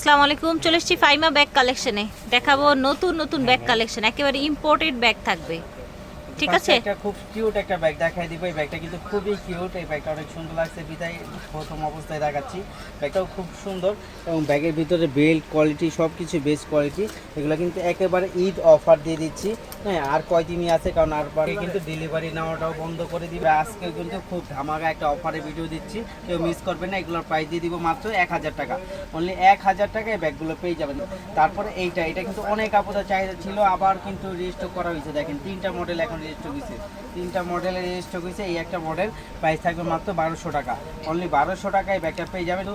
আসসালামু আলাইকুম, চলে এসেছি ফাইমা ব্যাগ কালেকশনে। দেখাবো নতুন নতুন ব্যাগ কালেকশন, একেবারে ইম্পোর্টেড ব্যাগ থাকবে। ঠিক আছে, একটা খুব কিউট একটা ব্যাগ দেখাই দিব। এই ব্যাগটা কিন্তু খুবই কিউট, এই ব্যাগটা অনেক সুন্দর লাগছে বিদায় প্রথম অবস্থায় দেখাচ্ছি। ব্যাগটাও খুব সুন্দর এবং ব্যাগের ভিতরে বেল্ট কোয়ালিটি সব কিছু বেস্ট কোয়ালিটি। এগুলো কিন্তু একেবারে ঈদ অফার দিয়ে দিচ্ছি। হ্যাঁ, আর কয়দিনই আছে, কারণ আর পরে কিন্তু ডেলিভারি নেওয়াটাও বন্ধ করে দিবে। আজকে কিন্তু খুব ধামাকা একটা অফারে ভিডিও দিচ্ছি, কেউ মিস করবেন না। এগুলোর প্রাইস দিয়ে দিব মাত্র 1000 টাকা, অনলি 1000 টাকায় ব্যাগগুলো পেয়ে যাবেন। তারপরে এটা কিন্তু অনেক আপুদের চাহিদা ছিল, আবার কিন্তু রেজিস্টার করা হয়েছে। দেখেন তিনটা মডেল এখন রেজিস্টার হয়েছে, তিনটা মডেলের রেজিস্টার হয়েছে। এই একটা মডেল প্রাইস থাকবে মাত্র 1200 টাকা, অনলি 1200 টাকায় ব্যাগটা পেয়ে যাবে। তো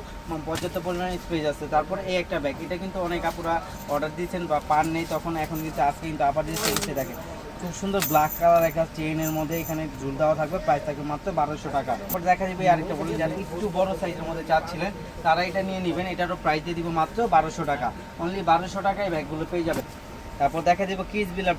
পর্যাপ্ত পরিমাণে স্পেস আছে। তারপরে এই একটা ব্যাগ, এটা কিন্তু অনেক আপুরা অর্ডার দিয়েছেন বা পান নেই, তখন এখন কিন্তু আজকে কিন্তু আবার রেজিস্টার হচ্ছে। দেখেন খুব সুন্দর ব্ল্যাক কালার একটা চেইনের মধ্যে এখানে ঝুল দেওয়া থাকবে, প্রাইস থাকবে মাত্র 1200 টাকা। তারপর দেখা যাবে আরেকটা বলি, যারা একটু বড় সাইজের মধ্যে চাচ্ছিলেন তারা এটা নিয়ে নেবেন। এটারও প্রাইস দিয়ে দিব মাত্র 1200 টাকা, অনলি 1200 টাকায় ব্যাগগুলো পেয়ে যাবে। তারপর দেখা যাবে কিসবিলা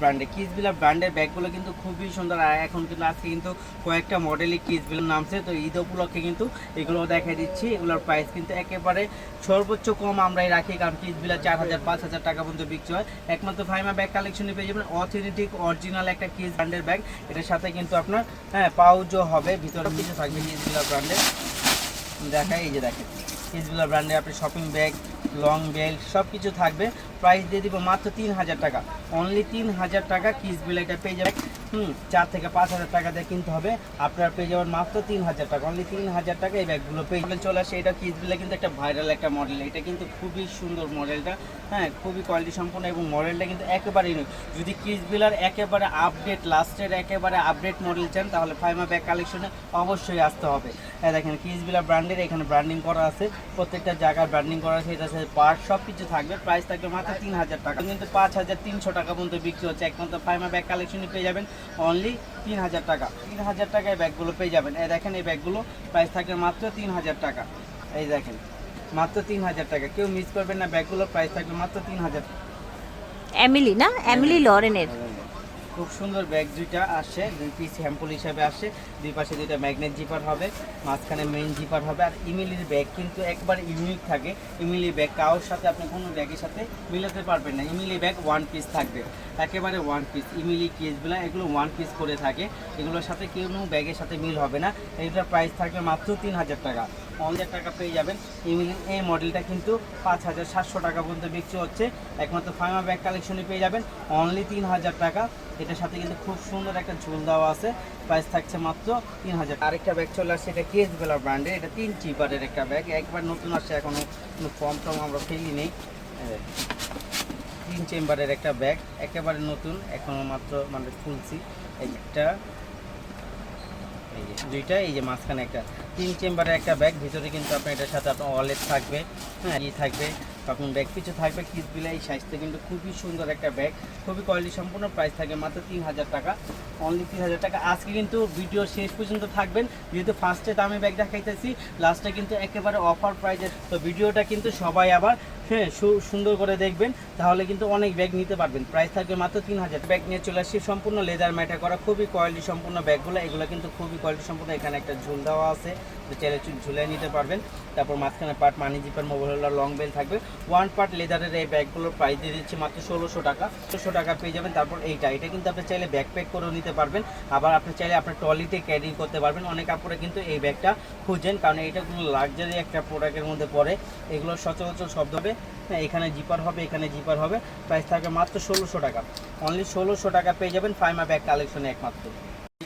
ব্র্যান্ডের ব্যাগগুলো কিন্তু খুবই সুন্দর। আর এখন কিন্তু আজকে কিন্তু কয়েকটা মডেলই কিসবিলার নামছে, তো ঈদ উপলক্ষে কিন্তু এগুলো দেখাই দিচ্ছি। এগুলোর প্রাইস কিন্তু একেবারে সর্বোচ্চ কম আমরাই রাখি, কারণ কিসবিলা 4000-5000 টাকা পর্যন্ত বিক্রি হয়। একমাত্র ফাইমা ব্যাগ কালেকশনে পেয়ে যাবেন অথেন্টিক অরিজিনাল একটা কিস ব্র্যান্ডের ব্যাগ। এটার সাথে কিন্তু আপনার পাউচও হবে, ভিতরে কিছু থাকবে কিসবিলা ব্র্যান্ডের। দেখাই, এই যে দেখেন কিসবিলা ব্র্যান্ডে আপনি শপিং ব্যাগ, লং বেল্ট সব কিছু থাকবে। প্রাইস দিয়ে দিব মাত্র 3000 টাকা, অনলি 3000 টাকা কিসবিলা এটা পেয়ে যাবে। 4 থেকে 5000 টাকা দিয়ে কিনতে হবে, আপনারা পেয়ে যাবেন মাত্র 3000 টাকা, অনলি 3000 টাকা এই ব্যাগগুলো পেয়ে চলে আসে। এটা কিসবিলা কিন্তু একটা ভাইরাল একটা মডেল, এটা কিন্তু খুবই সুন্দর মডেলটা। হ্যাঁ, খুবই কোয়ালিটি সম্পন্ন এবং মডেলটা কিন্তু একেবারেই নয়। যদি কিসবিলার একেবারে আপডেট লাস্টের একেবারে আপডেট মডেল চান, তাহলে ফাইমা ব্যাগ কালেকশনে অবশ্যই আসতে হবে। হ্যাঁ দেখেন কিসবিলা ব্র্যান্ডের এখানে ব্র্যান্ডিং করা আছে, প্রত্যেকটা জায়গায় ব্র্যান্ডিং করা আছে। এটা পার্ট সব কিছু থাকবে, প্রাইস থাকবে মাত্র 3000 টাকা, কিন্তু 5300 টাকা পর্যন্ত বিক্রি হচ্ছে। একমাত্র ফাইমা ব্যাগ কালেকশনে পেয়ে যাবেন অনলি 3000 টাকা। 3000 টাকায় ব্যাগগুলো পেয়ে যাবেন। এই দেখেন এই ব্যাগগুলো প্রাইস থাকবে মাত্র 3000 টাকা। এই দেখেন মাত্র 3000 টাকা, কেউ মিস করবেন না। ব্যাগগুলো প্রাইস থাকবে মাত্র 3000 টাকা। এমিলি না, এমিলি লরেনের খুব সুন্দর ব্যাগ দুইটা আসছে, 2 পিস স্যাম্পল হিসাবে আসছে। দুই পাশে দুইটা ম্যাগনেট জিপার হবে, মাঝখানে মেইন জিপার হবে। আর ইমিলির ব্যাগ কিন্তু একবার ইউনিক থাকে। ইমিলি ব্যাগ কারোর সাথে আপনি কোনো ব্যাগের সাথে মিলাতে পারবেন না। ইমিলি ব্যাগ ওয়ান পিস থাকবে, একেবারে ওয়ান পিস। ইমিলি কেসগুলো এগুলো ওয়ান পিস করে থাকে, এগুলোর সাথে কোনো ব্যাগের সাথে মিল হবে না। এইটার প্রাইস থাকবে মাত্র 3000 টাকা, 1000 টাকা পেয়ে যাবেন। ইমিলি এই মডেলটা কিন্তু 5700 টাকা পর্যন্ত বিক্রি হচ্ছে। একমাত্র ফাইমা ব্যাগ কালেকশনে পেয়ে যাবেন অনলি 3000 টাকা। এটার সাথে কিন্তু খুব সুন্দর একটা ঝুল দেওয়া আছে, প্রাইস থাকছে মাত্র 3000। আরেকটা ব্যাগ চলে আসছে, এটা কিসবিলা ব্র্যান্ডের, এটা 3 চিপারের একটা ব্যাগ, একবার নতুন আসছে, এখনো কোনো ফর্ম টর্ম আমরা ফেলি নেই। 3 চেম্বারের একটা ব্যাগ, একেবারে নতুন, এখনো মাত্র মানে খুলছি। একটা এই যে দুইটা, এই যে মাঝখানে একটা 3 চেম্বারের একটা ব্যাগ। ভিতরে কিন্তু আপনার এটার সাথে আপনার ওয়ালেট থাকবে, হ্যাঁ ই থাকবে, তখন ব্যাগ পিছু থাকবে। কিসবিলা এই সাইজটা কিন্তু খুবই সুন্দর একটা ব্যাগ, খুবই কোয়ালিটি সম্পূর্ণ। প্রাইস থাকে মাত্র 3000 টাকা, অনলি 3000 টাকা। আজকে কিন্তু ভিডিও শেষ পর্যন্ত থাকবেন, যেহেতু ফার্স্টে দামে ব্যাগ দেখাইতেছি, লাস্টে কিন্তু একেবারে অফার প্রাইজের। তো ভিডিওটা কিন্তু সবাই আবার সুন্দর করে দেখবেন, তাহলে কিন্তু অনেক ব্যাগ নিতে পারবেন। প্রাইস থাকবে মাত্র 3000। ব্যাগ নিয়ে চলে আসছি সম্পূর্ণ লেদার ম্যাটে করা, খুবই কোয়ালিটি সম্পূর্ণ ব্যাগগুলো। এগুলো কিন্তু খুবই কোয়ালিটি সম্পূর্ণ। এখানে একটা ঝুল দেওয়া আছে, চাইলে ঝুলে নিতে পারবেন। তারপর মাঝখানে part money zipper, mobile holder, long belt থাকবে। ওয়ান পার্ট লেদারের এই ব্যাগগুলোর প্রাইস দিয়ে দিচ্ছি মাত্র 1600 টাকা, 1600 টাকা পেয়ে যাবেন। তারপর এটা কিন্তু আপনি চাইলে ব্যাকপ্যাক করেও নিতে পারবেন, আবার আপনি চাইলে আপনার ট্রলিতে ক্যারি করতে পারবেন। অনেক কাপড়ে কিন্তু এই ব্যাগটা খুঁজেন, কারণ এইটা কোনো লাক্সারি একটা প্রোডাক্টের মধ্যে পড়ে। এগুলো সচরাচর শব্দ হবে, হ্যাঁ এখানে জিপার হবে, এখানে জিপার হবে। প্রাইস থাকবে মাত্র 1600 টাকা, অনলি 1600 টাকা পেয়ে যাবেন ফাইমা ব্যাগ কালেকশনে একমাত্র।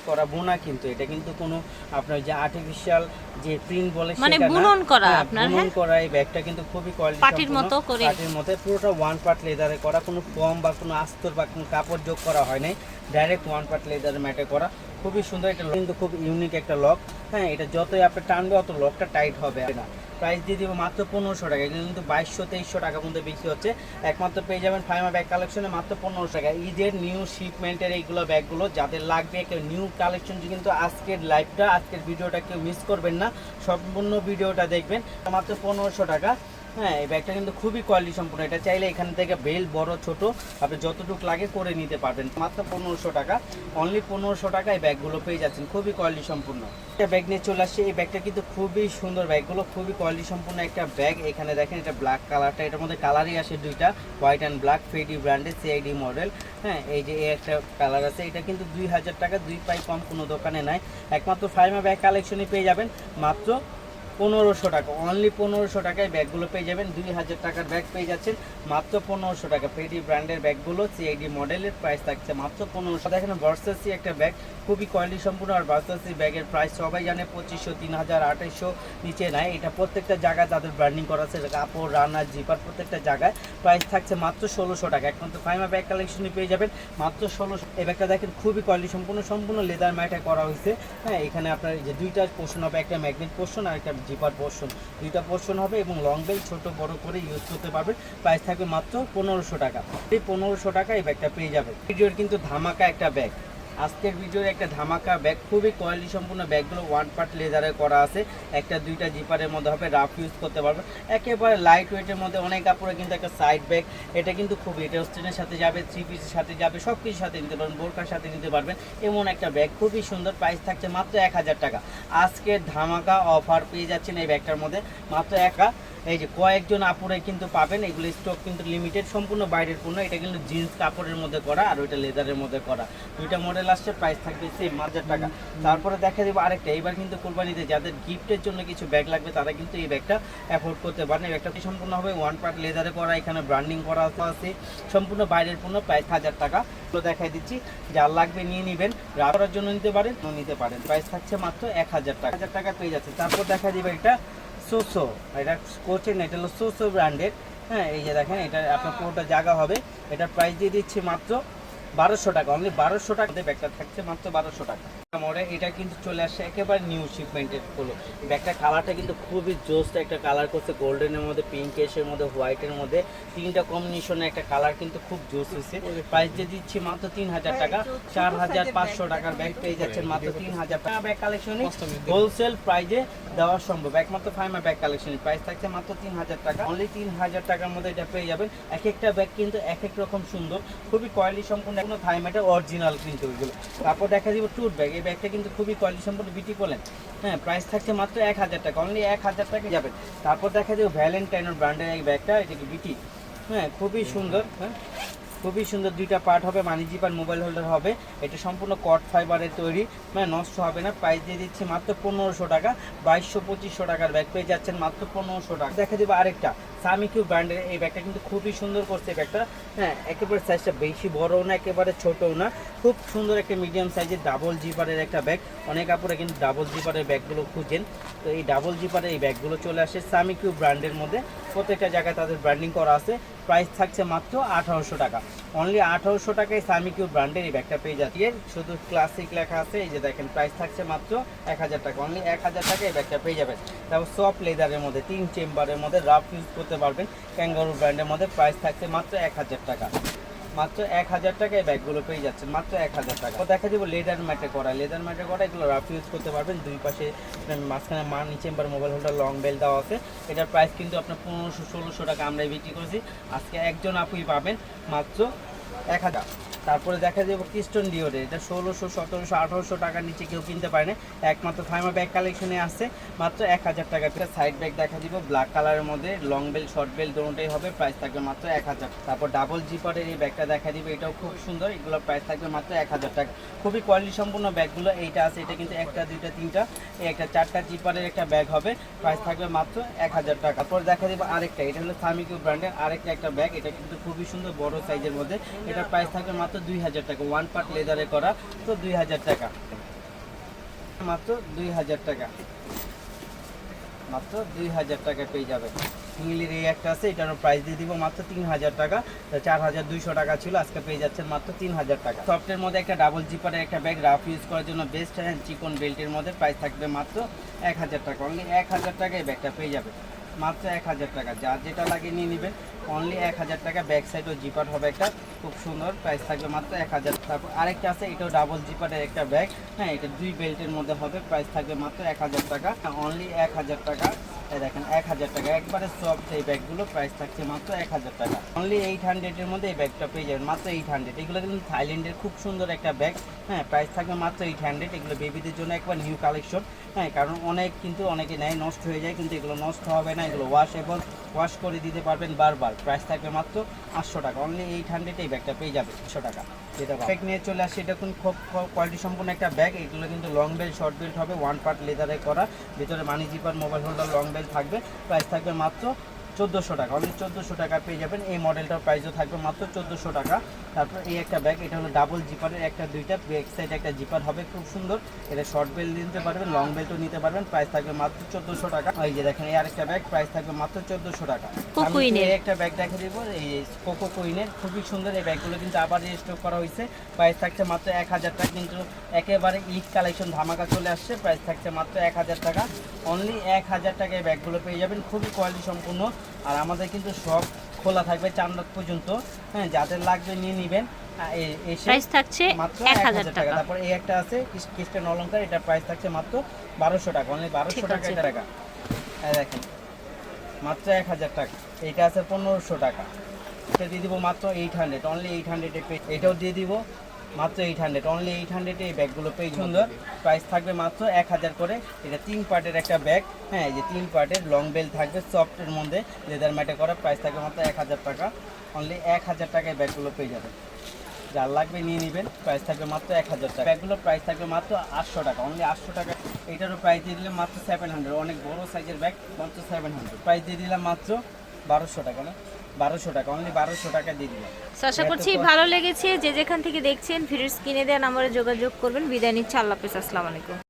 করা বোনা, কিন্তু এটা কিন্তু কোনো আপনার যে আর্টিফিশিয়াল যে প্রিন্ট বলে মানে বুনন করা, আপনার বুনন করা এই ব্যাগটা কিন্তু খুবই কোয়ালিটি পাটির মতো করে, পাটির মতো পুরোটা ওয়ান পার্ট লেদারে করা, কোনো ফর্ম বা কোনো আস্তর বা কোনো কাপড় যোগ করা হয় নাই, ডাইরেক্ট ওয়ান পার্ট লেদারে ম্যাটে করা। খুবই সুন্দর, এটা কিন্তু খুব ইউনিক একটা লক। হ্যাঁ, এটা যতই আপনি টানবে অত লকটা টাইট হবে না। প্রাইস দিয়ে দিব মাত্র 1500 টাকা, এগুলো কিন্তু 2200-2300 টাকা পর্যন্ত বিক্রি হচ্ছে। একমাত্র পেয়ে যাবেন ফাইমা ব্যাগ কালেকশনে মাত্র 1500 টাকা। ঈদের নিউ শিপমেন্টের এইগুলো ব্যাগগুলো যাদের লাগবে, কেউ নিউ কালেকশন, কিন্তু আজকের লাইভটা আজকের ভিডিওটা কেউ মিস করবেন না, সম্পূর্ণ ভিডিওটা দেখবেন। মাত্র 1500 টাকা, হ্যাঁ, এই ব্যাগটা কিন্তু খুবই কোয়ালিটি সম্পূর্ণ। এটা চাইলে এখান থেকে বেল বড় ছোট আপনি যতটুকু লাগে করে নিতে পারবেন। মাত্র 1500 টাকা, অনলি 1500 টাকা এই ব্যাগগুলো পেয়ে যাচ্ছেন, খুবই কোয়ালিটি সম্পূর্ণ। একটা ব্যাগ নিয়ে চলে আসছে, এই ব্যাগটা কিন্তু খুবই সুন্দর, ব্যাগগুলো খুবই কোয়ালিটি সম্পূর্ণ একটা ব্যাগ। এখানে দেখেন এটা ব্ল্যাক কালারটা, এটার মধ্যে কালারই আসে দুইটা, হোয়াইট অ্যান্ড ব্ল্যাক, ফেডি ব্র্যান্ডের সিআইডি মডেল। হ্যাঁ, এই যে এই একটা কালার আছে, এটা কিন্তু 2000 টাকা, 2 পাই কম কোনো দোকানে নাই। একমাত্র ফাইমা ব্যাগ কালেকশনই পেয়ে যাবেন মাত্র 1500 টাকা, অনলি 1500 টাকায় ব্যাগগুলো পেয়ে যাবেন। 2000 টাকার ব্যাগ পেয়ে যাচ্ছেন মাত্র 1500 টাকা। পেডি ব্র্যান্ডের ব্যাগগুলো সিআইডি মডেলের প্রাইস থাকছে মাত্র 1500। দেখেন ভার্সাসি একটা ব্যাগ, খুবই কোয়ালিটি সম্পূর্ণ। আর ভার্সাসি ব্যাগের প্রাইস সবাই জানে 2500, 3000, 2800 নিচে নাই। এটা প্রত্যেকটা জায়গায় তাদের ব্র্যান্ডিং করা আছে, কাপড়, রানার, জিপার প্রত্যেকটা জায়গায় প্রাইস থাকছে মাত্র 1600 টাকা। একমাত্র ফাইমা ব্যাগ কালেকশনে পেয়ে যাবেন মাত্র 1600। এই ব্যাগটা দেখেন খুবই কোয়ালিটি সম্পূর্ণ, সম্পূর্ণ লেদার ম্যাটে করা হয়েছে। হ্যাঁ, এখানে আপনার যে দুইটা পোর্শন হবে, একটা ম্যাগনেট পোর্শন আর একটা জিপার পোর্শন, দুইটা পোর্শন হবে এবং লং বেল ছোট বড় করে ইউজ করতে পারবেন। প্রাইস থাকবে মাত্র 1500 টাকা। এই 1500 টাকা এই ব্যাগটা পেয়ে যাবে। ভিডিওর কিন্তু ধামাকা একটা ব্যাগ, আজকের ভিডিওর একটা ধামাকা ব্যাগ, খুবই কোয়ালিটি সম্পূর্ণ। ব্যাগগুলো ওয়ান পার্ট লেদারে করা আছে, একটা দুইটা জিপারের মধ্যে হবে, রাফ ইউজ করতে পারবেন। একেবারে লাইট ওয়েটের মধ্যে, অনেক কাপড়ে কিন্তু একটা সাইড ব্যাগ। এটা কিন্তু খুবই, এটা স্টেনের সাথে যাবে, থ্রি পিসের সাথে যাবে, সব কিছুর সাথে নিতে পারবেন, বোরকার সাথে নিতে পারবেন, এমন একটা ব্যাগ, খুবই সুন্দর। প্রাইস থাকছে মাত্র 1000 টাকা। আজকের ধামাকা অফার পেয়ে যাচ্ছেন এই ব্যাগটার মধ্যে মাত্র একা। এই যে কয়েকজন আপুরে কিন্তু পাবেন, এগুলো স্টক কিন্তু লিমিটেড, সম্পূর্ণ বাইরের পণ্য। এটা কিন্তু জিন্স কাপড়ের মধ্যে করা আর ওইটা লেদারের মধ্যে করা, দুইটা মডেল আসছে, প্রাইস থাকবে সেম 1000 টাকা। তারপরে দেখা দেবো আরেকটা, এবার কিন্তু কোরবানিতে যাদের গিফটের জন্য কিছু ব্যাগ লাগবে তারা কিন্তু এই ব্যাগটা অ্যাফোর্ড করতে পারেন। এই ব্যাগটা সম্পূর্ণ হবে ওয়ান পার্ট লেদারে করা, এখানে ব্র্যান্ডিং করা আছে, সম্পূর্ণ বাইরের পণ্য, প্রাইস 1000 টাকা। দেখাই দিচ্ছি, যার লাগবে নিয়ে নেবেন, রাখার জন্য নিতে পারেন, প্রাইস থাকছে মাত্র 1000 টাকা। 1000 টাকা পেয়ে যাচ্ছে। তারপর দেখা দিবে এটা সোসো, এটা কোচেন, এটা হলো সোসো ব্র্যান্ডের। হ্যাঁ, এই যে দেখেন, এটা আপনার পুরোটা জায়গা হবে। এটার প্রাইস দিয়ে দিচ্ছি মাত্র 1200 টাকা, অনলি 1200 টাকা। ব্যাগটা থাকছে মাত্র 1200 টাকা। এটা কিন্তু চলে আসছে একেবারে নিউ শিপমেন্টের হলো। ব্যাগটার কালারটা কিন্তু খুবই জোস্ট একটা কালার করছে, গোল্ডেনের মধ্যে, পিঙ্ক এর মধ্যে, হোয়াইটের মধ্যে, তিনটা কম্বিনেশনে একটা কালার কিন্তু খুব জোস হয়েছে। প্রাইস দিয়ে দিচ্ছি মাত্র 3000 টাকা। 4500 টাকার ব্যাগ পেয়ে যাচ্ছেন মাত্র 3000 টাকা। ব্যাগ কালেকশনে হোলসেল প্রাইজে দেওয়া সম্ভব, একমাত্র ফাইমা ব্যাগ কালেকশনের প্রাইস থাকছে মাত্র 3000 টাকা, অনলি 3000 টাকার মধ্যে এটা পেয়ে যাবেন। এক একটা ব্যাগ কিন্তু এক এক রকম সুন্দর, খুবই কোয়ালিটি সম্পূর্ণ, কোনো ফাইমাটা অরিজিনাল কিন্তু ওইগুলো। তারপর দেখা দিব টুট ব্যাগ, এই ব্যাগটা কিন্তু খুবই কোয়ালিটি সম্পূর্ণ, বিটি বলেন। হ্যাঁ, প্রাইস থাকছে মাত্র 1000 টাকা, অনলি 1000 টাকা যাবেন। তারপর দেখা দিব ভ্যালেন্টাইনের ব্র্যান্ডের এই ব্যাগটা, এটা কি বিটি। হ্যাঁ, খুবই সুন্দর। হ্যাঁ, খুবই সুন্দর, দুইটা পার্ট হবে, মানি জিপ আর মোবাইল হোল্ডার হবে। এটা সম্পূর্ণ কট ফাইবারের তৈরি, মানে নষ্ট হবে না। প্রাইস দিয়ে দিচ্ছি মাত্র 1500 টাকা। 2200-2500 টাকার ব্যাগ পেয়ে যাচ্ছেন মাত্র 1500 টাকা। দেখা দেবো আরেকটা সামিকিউ ব্র্যান্ডের এই ব্যাগটা, কিন্তু খুবই সুন্দর করছে এই ব্যাগটা। হ্যাঁ, একেবারে সাইজটা বেশি বড়ও না, একেবারে ছোটও না, খুব সুন্দর একটা মিডিয়াম সাইজের ডাবল জিপারের একটা ব্যাগ। অনেক কাপড়ে কিন্তু ডাবল জিপারের ব্যাগগুলো খুঁজেন, তো এই ডাবল জিপারের এই ব্যাগগুলো চলে আসে সামিকিউ ব্র্যান্ডের মধ্যে, প্রত্যেকটা জায়গায় তাদের ব্র্যান্ডিং করা আছে। প্রাইস থাকছে মাত্র 1800 টাকা, অনলি 1800 টাকায় সামিকিউ ব্র্যান্ডের এই ব্যাগটা পেয়ে যাচ্ছে। শুধু ক্লাসিক লেখা আছে, এই যে দেখেন, প্রাইস থাকছে মাত্র 1000 টাকা, অনলি 1000 টাকায় এই ব্যাগটা পেয়ে যাবেন। তারপর সফট লেদারের মধ্যে, 3 চেম্বারের মধ্যে, রাফ ইউজ করতে পারবেন, ক্যাঙ্গারু ব্র্যান্ডের মধ্যে। প্রাইস থাকছে মাত্র 1000 টাকা, মাত্র 1000 টাকায় এই ব্যাগগুলো পেয়ে যাচ্ছেন মাত্র 1000 টাকা। তো দেখা যাবো লেদার ম্যাটে করা, লেদার ম্যাটে করা, এগুলো রাফ ইউজ করতে পারবেন। দুই পাশে মাঝখানে money chamber, mobile holder, long belt দেওয়া আছে। এটার প্রাইস কিন্তু আপনার 1500-1600 টাকা আমরাই বিক্রি করেছি, আজকে একজন আপুই পাবেন মাত্র 1000। তারপরে দেখা যাবে কিস্টন ডিওরে, এটা 1600, 1700, 1800 টাকার নিচে কেউ কিনতে পারে না, একমাত্র ফাইমা ব্যাগ কালেকশনে আসছে মাত্র 1000 টাকা। সাইড ব্যাগ দেখা দিব ব্ল্যাক কালারের মধ্যে, লং বেল শর্ট বেল দুটোই হবে, প্রাইস থাকবে মাত্র 1000। তারপর ডাবল জিপারের এই ব্যাগটা দেখা দিব, এটাও খুব সুন্দর, এগুলোর প্রাইস থাকবে মাত্র 1000 টাকা। খুবই কোয়ালিটি সম্পূর্ণ ব্যাগগুলো। এইটা আছে, এটা কিন্তু একটা, দুইটা, তিনটা, এই একটা 4টা জিপারের একটা ব্যাগ হবে, প্রাইস থাকবে মাত্র 1000 টাকা। তারপর দেখা দিব আরেকটা, এটা হলো সামিকিউ ব্র্যান্ডের আরেকটা একটা ব্যাগ, এটা কিন্তু খুবই সুন্দর, বড় সাইজের মধ্যে। এটার প্রাইস থাকবে মাত্র 2000 টাকা, ওয়ান পার্ট লেদারে করা, তো 2000 টাকা, মাত্র 2000 টাকা, মাত্র 2000 টাকা পেয়ে যাবে। হিঙ্গলির এই একটা আছে, এটারও প্রাইস দিয়ে দিব মাত্র 3000 টাকা, 4200 টাকা ছিল, আজকে পেয়ে যাচ্ছেন মাত্র 3000 টাকা। সফটের মধ্যে একটা ডাবল জিপারের একটা ব্যাগ, রাফ ইউজ করার জন্য বেস্ট, হ্যান্ড চিকন বেল্টের মধ্যে, প্রাইস থাকবে মাত্র 1000 টাকা, অনলি 1000 টাকা এই ব্যাগটা পেয়ে যাবে মাত্র 1000 টাকা। যার যেটা লাগে নিয়ে নেবেন, অনলি 1000 টাকা। ব্যাক সাইডও জিপার হবে একটা, খুব সুন্দর, প্রাইস থাকবে মাত্র 1000। তারপর আরেকটা আছে, এটাও ডাবল জিপারের একটা ব্যাগ। হ্যাঁ, এটা 2 বেল্টের মধ্যে হবে, প্রাইস থাকবে মাত্র 1000 টাকা, অনলি 1000 টাকা। এই দেখেন 1000 টাকা, একবারে সফট এই ব্যাগগুলো, প্রাইস থাকছে মাত্র 1000 টাকা। অনলি 800 এর মধ্যে এই ব্যাগটা পেয়ে যাবেন মাত্র 800। এগুলো কিন্তু থাইল্যান্ডের খুব সুন্দর একটা ব্যাগ, হ্যাঁ, প্রাইস থাকবে মাত্র 800। এগুলো বেবিদের জন্য একবার নিউ কালেকশন, হ্যাঁ, কারণ অনেকে নেয়, নষ্ট হয়ে যায়, কিন্তু এগুলো নষ্ট হবে না, এগুলো ওয়াশ করে দিতে পারবেন বারবার। প্রাইস থাকবে মাত্র 800 টাকা, অনলি 800 এই ব্যাগটা পেয়ে যাবে 100 টাকা। যেটা ব্যাগ নিয়ে চলে আসছে, এটা কিন্তু খুব কোয়ালিটি সম্পন্ন একটা ব্যাগ। এগুলো কিন্তু লং বেল্ট শর্ট বেল্ট হবে, ওয়ান পার্ট লেদারে করা, ভিতরে মানি zipper mobile holder long belt থাকবে। প্রাইস থাকবে মাত্র 1400 টাকা, অনলি 1400 টাকা পেয়ে যাবেন। এই মডেলটার প্রাইসও থাকবে মাত্র 1400 টাকা। তারপর এই একটা ব্যাগ, এটা হলো ডাবল জিপারের, একটা দুইটা ব্যাক সাইড একটা জিপার হবে, খুব সুন্দর। এটা শর্ট বেল্ট নিতে পারবেন, লং বেল্টও নিতে পারবেন। প্রাইস থাকবে মাত্র 1400 টাকা। এই যে দেখেন এই আরেকটা ব্যাগ, প্রাইস থাকবে মাত্র 1400 টাকা। আমি এই একটা ব্যাগ দেখে দেবো, এই কোকো কুইনের, খুবই সুন্দর এই ব্যাগগুলো, কিন্তু আবার রিস্টক করা হয়েছে। প্রাইস থাকছে মাত্র 1000 টাকা, কিন্তু একেবারে ঈদ কালেকশন ধামাকা চলে আসছে। প্রাইস থাকছে মাত্র 1000 টাকা, অনলি 1000 টাকায় ব্যাগগুলো পেয়ে যাবেন, খুবই কোয়ালিটি সম্পূর্ণ। আর আমাদের কিন্তু সব খোলা থাকবে 4 রাত পর্যন্ত, হ্যাঁ, যাদের লাগবে নিয়ে নেবেন। প্রাইস থাকছে মাত্র 1000 টাকা। তারপর এই একটা আছে ক্রিস্টান অলংকার, এটা প্রাইস থাকছে মাত্র 1200 টাকা, অনলি 1200 টাকা। এটা টাকা দেখেন মাত্র 1000 টাকা। এইটা আছে 1500 টাকা, এটা দিয়ে দিব মাত্র 800, অনলি 800 এ। এটাও দিয়ে দিব মাত্র 800, অনলি 800 এই ব্যাগগুলো পেয়ে সুন্দর। প্রাইস থাকবে মাত্র 1000 করে। এটা 3 পার্টের একটা ব্যাগ, হ্যাঁ, এই যে 3 পার্টের লং বেল্ট থাকবে, সফটের মধ্যে লেদার ম্যাটে করা। প্রাইস থাকবে মাত্র 1000 টাকা, অনলি 1000 টাকায় ব্যাগগুলো পেয়ে যাবেন। যার লাগবে নিয়ে নেবেন। প্রাইস থাকবে মাত্র 1000 টাকা। ব্যাগগুলোর প্রাইস থাকবে মাত্র 800 টাকা, অনলি 800 টাকা। এইটারও প্রাইস দিয়ে দিলাম মাত্র 700, অনেক বড় সাইজের ব্যাগ, মাত্র 700। প্রাইস দিয়ে দিলাম মাত্র 1200 টাকা, না 1200 টাকা, অনলি 1200 টাকা দিয়ে দিলাম। আশা করছি ভালো লেগেছে। যে যেখান থেকে দেখছেন ভিডিওর স্ক্রিনে দেওয়া নম্বরে যোগাযোগ করবেন। বিদায় নিচ্ছি, আল্লাহ হাফেজ, আসসালামু আলাইকুম।